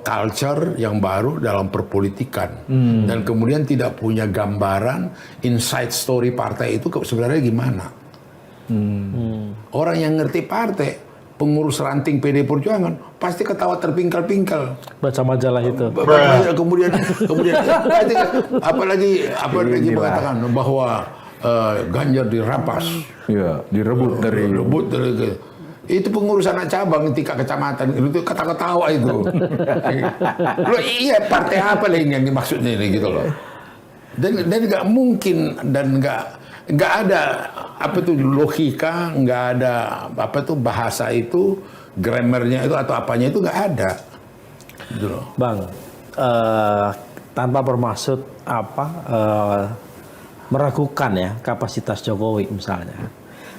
culture yang baru dalam perpolitikan. Dan kemudian tidak punya gambaran inside story partai itu sebenarnya gimana. Orang yang ngerti partai, pengurus ranting PD Perjuangan pasti ketawa terpingkal-pingkal. Baca majalah itu. Kemudian apalagi mengatakan bahwa Ganjar dirampas, Iya, direbut dari Itu pengurus anak cabang tingkat kecamatan itu ketawa-ketawa itu. Loh iya, partai apa lagi yang dimaksudnya ini gitu loh. Dan nggak mungkin dan nggak ada apa tuh logika, nggak ada apa tuh bahasa itu, grammarnya itu atau apanya itu nggak ada. Gitu loh. Bang, tanpa bermaksud meragukan ya kapasitas Jokowi misalnya.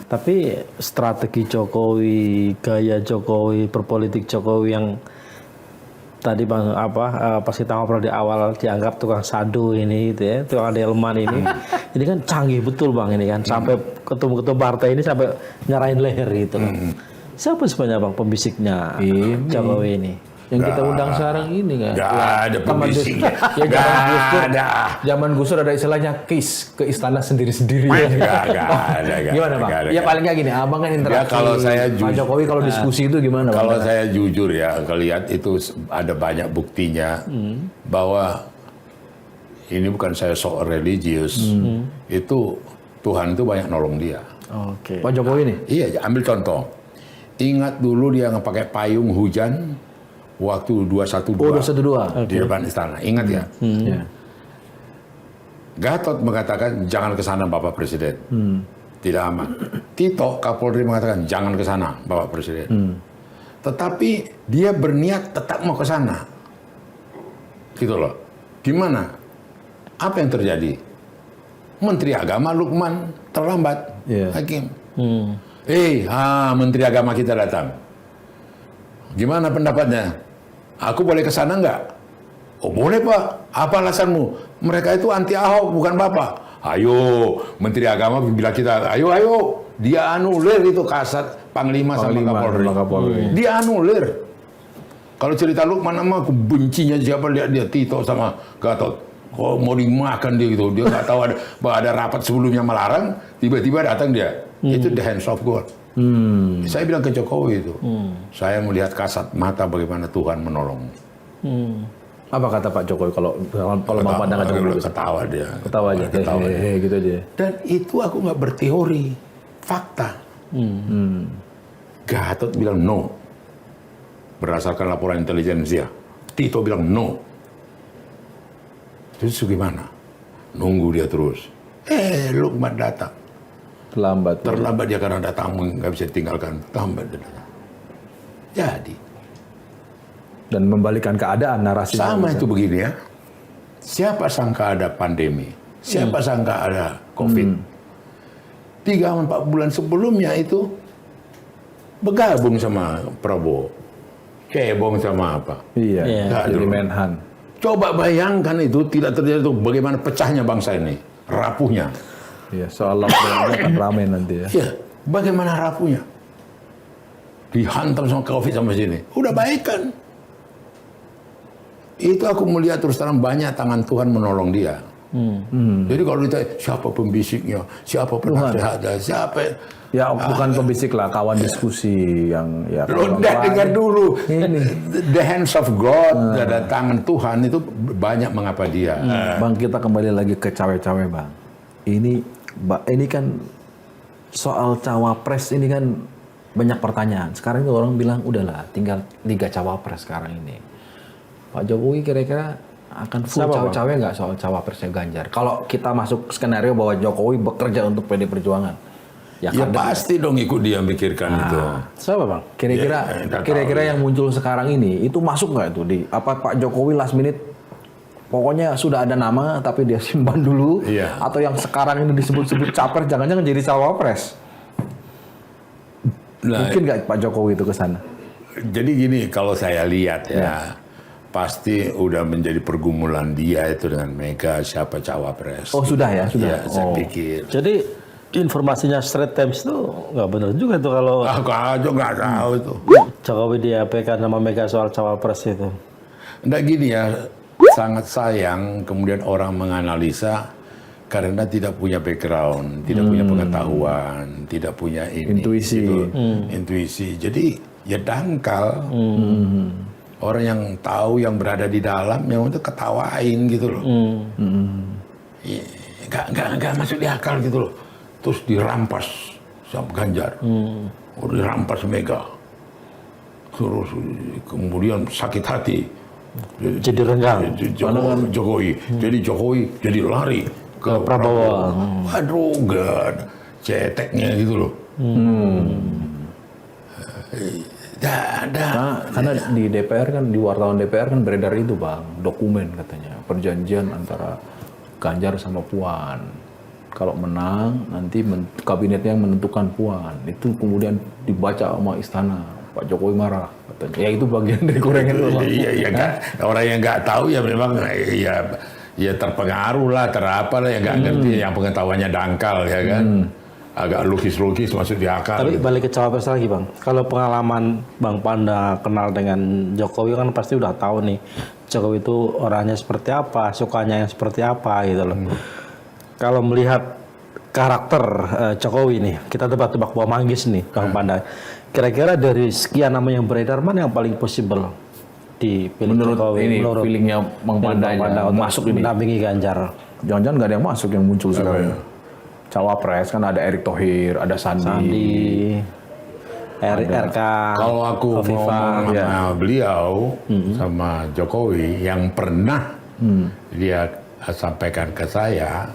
Tapi strategi Jokowi, gaya Jokowi, berpolitik Jokowi yang tadi Bang pas kita ngobrol di awal dianggap tukang sadu ini gitu ya, tukang delman ini kan canggih betul Bang ini kan, sampai ketum-ketum partai ini sampai nyerahin leher gitu. Siapa sebenarnya Bang pembisiknya Jokowi ini? Yang kita undang sekarang ini kan. Gak ada pembisiknya. Ya zaman Gus Dur ada istilahnya KIS, ke istana sendiri-sendiri. Gak ada. Gimana Bang? Ya paling nggak gini, Abang kan interaksi. Kalau saya Pak Jokowi kalau diskusi itu gimana Bang? Kalau saya jujur ya, lihat itu ada banyak buktinya bahwa ini bukan saya sok religius. Itu Tuhan itu banyak nolong dia. Oke. Pak Jokowi nih? Iya, ambil contoh. Ingat dulu dia nggak pakai payung hujan waktu 212 di depan istana. Ingat ya? Ya. Gatot mengatakan jangan ke sana Bapak Presiden. Tidak aman. Tito Kapolri mengatakan jangan ke sana Bapak Presiden. Tetapi dia berniat tetap mau ke sana. Gitu loh. Gimana? Apa yang terjadi? Menteri Agama Lukman terlambat. Hakim. Menteri Agama kita datang. Gimana pendapatnya? Aku boleh ke sana nggak? Oh boleh Pak. Apa alasanmu? Mereka itu anti Ahok bukan Bapak. Ayo, Menteri Agama bila kita, ayo. Dia anulir itu kasat Panglima sama Kapolri. Dia anulir. Kalau cerita Lukman sama aku bencinya siapa lihat dia Tito sama Gatot. Kok mau dimakan dia gitu. Dia nggak tahu ada rapat sebelumnya melarang, tiba-tiba datang dia. Itu the hands of God. Saya bilang ke Jokowi itu, saya melihat kasat mata bagaimana Tuhan menolong. Apa kata Pak Jokowi kalau mau pandangan Jokowi? Ketawa dia. Ketawa aja. Gitu aja. Dan itu aku nggak berteori, fakta. Gatot bilang no, berdasarkan laporan intelijensia. Tito bilang no. Terus gimana? Nunggu dia terus. Lukman datang. Terlambat dia karena ada tamu nggak bisa ditinggalkan. Terlambat dia datang. Jadi. Dan membalikan keadaan narasi. Sama itu begini ya. Siapa sangka ada pandemi? Siapa sangka ada COVID? 3-4 bulan sebelumnya itu bergabung sama Prabowo. Cebong sama apa? Iya. Jadi Menhan. Coba bayangkan itu tidak terjadi itu bagaimana pecahnya bangsa ini, rapuhnya. Iya, soal lockdown akan ramai nanti ya. Iya, bagaimana rapuhnya? Dihantam sama COVID sama sini. Udah baik kan? Itu aku melihat terus terang banyak tangan Tuhan menolong dia. Jadi kalau ditanya siapa pembisiknya, siapa penasehatnya, siapa? Ya bukan pembisik lah, kawan diskusi yang ya. Dengar dulu. Ini the hands of God, ada tangan Tuhan itu banyak mengapa dia. Bang, kita kembali lagi ke cawe-cawe Bang. Ini kan soal cawapres ini kan banyak pertanyaan. Sekarang itu orang bilang udahlah tinggal liga cawapres sekarang ini. Pak Jokowi kira-kira akan full cawe-cawe nggak soal cawapresnya Ganjar? Kalau kita masuk skenario bahwa Jokowi bekerja untuk PD Perjuangan, ya pasti dong ikut dia mikirkan itu. Siapa Bang? Kira-kira yang muncul sekarang ini itu masuk nggak itu di apa Pak Jokowi last minute? Pokoknya sudah ada nama tapi dia simpan dulu. Atau yang sekarang ini disebut-sebut capres jangan-jangan jadi cawapres? Mungkin nggak Pak Jokowi itu ke sana? Jadi gini, kalau saya lihat ya. Pasti udah menjadi pergumulan dia itu dengan Mega siapa cawapres. Oh sudah ya, sudah. Ya, saya pikir. Jadi informasinya Straits Times itu nggak benar juga tuh kalau. Aku aja nggak tahu itu. Jokowi diapakan sama Mega soal cawapres itu. Nggak gini ya, sangat sayang kemudian orang menganalisa karena tidak punya background, tidak punya pengetahuan, tidak punya intuisi. Gitu. Intuisi. Jadi ya dangkal. Orang yang tahu, yang berada di dalam, yang untuk ketawain gitu loh. Nggak masuk di akal gitu loh. Terus dirampas sama Ganjar. Dirampas Mega. Terus kemudian sakit hati. Jadi renggang. Jokowi. Jadi Jokowi jadi lari ke Prabowo. Waduh, gak ada ceteknya gitu loh. Karena di DPR kan, di wartawan DPR kan beredar itu Bang, dokumen katanya, perjanjian antara Ganjar sama Puan. Kalau menang nanti kabinetnya yang menentukan Puan. Itu kemudian dibaca sama istana. Pak Jokowi marah katanya. Ya itu bagian dari gorengan itu Bang. Iya kan. Orang yang nggak tahu ya memang ya terpengaruh lah, terapa lah, yang nggak ngerti, yang pengetahuannya dangkal ya kan. Agak logis-logis masuk di akal. Tapi balik ke cawapres lagi Bang. Kalau pengalaman Bang Panda kenal dengan Jokowi kan pasti udah tahu nih Jokowi itu orangnya seperti apa, sukanya yang seperti apa gitu loh. Kalau melihat karakter Jokowi nih, kita tebak-tebak buah manggis nih Bang Panda. Kira-kira dari sekian nama yang beredar mana yang paling possible dipilih Menurut Jokowi? ini feelingnya Bang Panda untuk masuk ini. mendampingi Ganjar. Jangan-jangan nggak ada yang masuk yang muncul sekarang. Cawapres kan ada Erick Thohir, ada Sandi. RK. Kalau aku ngomong sama beliau, sama Jokowi, yang pernah dia sampaikan ke saya,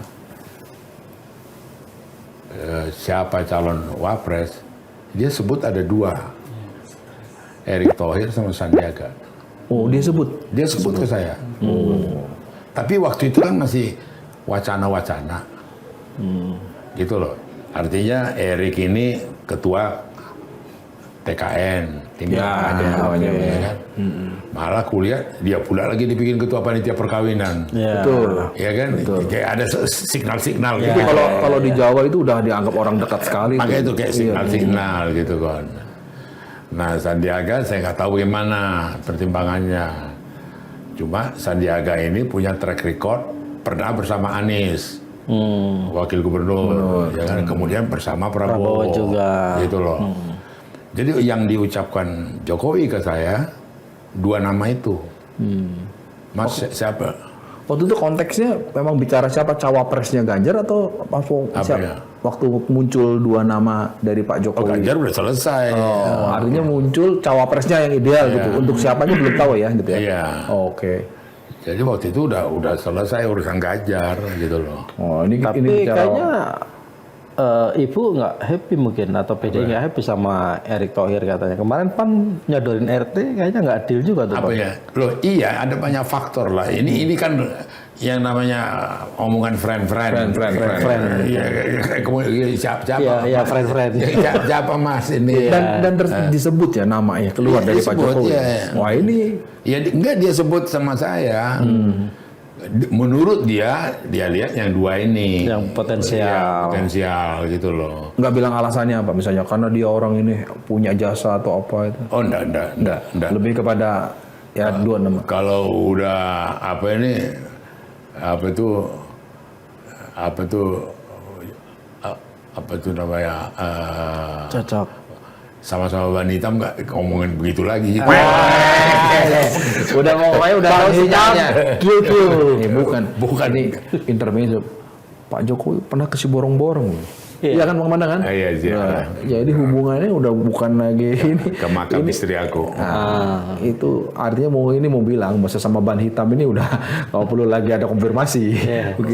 siapa calon wapres, dia sebut ada 2, Erick Thohir sama Sandiaga. Oh, dia sebut? Dia sebut ke saya. Tapi waktu itu kan masih wacana-wacana. Gitu loh. Artinya Erick ini ketua TKN, tim kampanye, ya kan. Malah kuliah dia pula lagi dibikin ketua panitia perkawinan. Betul. Ya kan? Kayak ada signal-signal Itu gitu. kalau di Jawa itu udah dianggap orang dekat sekali. Makanya itu kayak signal-signal gitu kan. Nah, Sandiaga saya nggak tahu gimana pertimbangannya. Cuma Sandiaga ini punya track record pernah bersama Anies. Wakil gubernur, ya kan? Kemudian bersama Prabowo juga, gitu loh. Jadi yang diucapkan Jokowi ke saya 2 nama itu, Mas siapa? Waktu itu konteksnya memang bicara siapa cawapresnya Ganjar atau waktu muncul 2 nama dari Pak Jokowi? Ganjar udah selesai. Artinya muncul cawapresnya yang ideal gitu. Untuk siapanya belum tahu ya, gitu ya. Iya. Oke. Jadi waktu itu udah selesai urusan Ganjar gitu loh. Tapi bicara kayaknya Ibu nggak happy mungkin atau PD nggak happy sama Erick Thohir katanya. Kemarin PAN nyodorin RT kayaknya nggak deal juga tuh. Apa ya? Loh iya, ada banyak faktor lah. Ini kan yang namanya omongan friend. Iya, siapa? Iya, friend. Siapa Mas ini? Dan disebut ya namanya keluar dari Pak Jokowi. Wah ini ya enggak, dia sebut sama saya. Menurut dia lihat yang 2 ini yang potensial gitu loh. nggak bilang alasannya apa, misalnya karena dia orang ini punya jasa atau apa itu? Oh enggak. Lebih kepada ya 2 nama. Kalau udah apa itu namanya cocok. Sama-sama ban hitam nggak ngomongin begitu lagi. Udah tahu sinyalnya. Bukan ini intermezzo. Pak Jokowi pernah ke Siborong-Borong. Iya kan Bang Panda kan? Iya. Jadi hubungannya udah bukan lagi ini. Ke makam istri aku. Itu artinya mau bilang bahwa sama ban hitam ini udah kalau perlu lagi ada konfirmasi.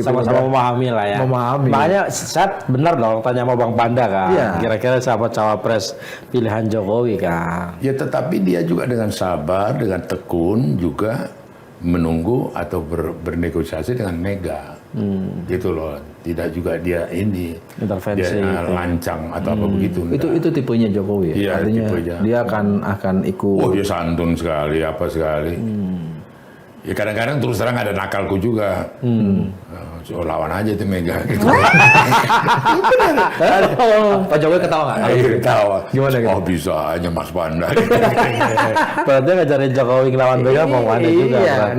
Sama-sama memahami lah ya. Makanya saya benar dong tanya sama Bang Panda kan. Kira-kira siapa cawapres pilihan Jokowi kan? Ya tetapi dia juga dengan sabar, dengan tekun juga menunggu atau bernegosiasi dengan Mega. Gitu loh. Tidak juga dia ini intervensi, dia lancang atau apa begitu. Itu tipenya Jokowi. Iya, artinya tipenya. Dia akan ikut. Oh, dia santun sekali, apa sekali. Ya kadang-kadang terus terang ada nakalku juga. So, lawan aja itu Mega gitu. Pak Jokowi ketawa nggak? Ketawa. Gimana gitu? Oh bisa aja Mas Panda. Berarti ngajarin Jokowi ngelawan Mega mau Panda juga. Iya.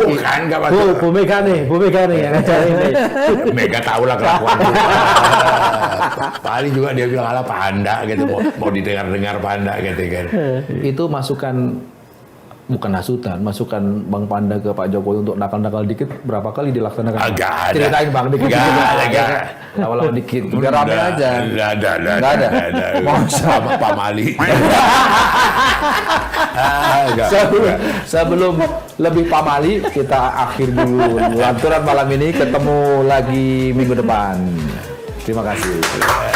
Bukan, nggak masuk. Bu Mega nih yang ngajarin nih. Mega tahu lah kelakuan. Paling juga dia bilang ala Panda gitu, mau didengar-dengar Panda gitu kan. Itu masukan bukan hasutan, masukan Bang Panda ke Pak Jokowi untuk nakal-nakal dikit berapa kali dilaksanakan? Agak ada. Ceritain Bang dikit. Lama-lama dikit. Biar rame aja. Nggak ada. Sama Pak Mali. Sebelum lebih pamali, kita akhir dulu lanturan malam ini. Ketemu lagi minggu depan. Terima kasih.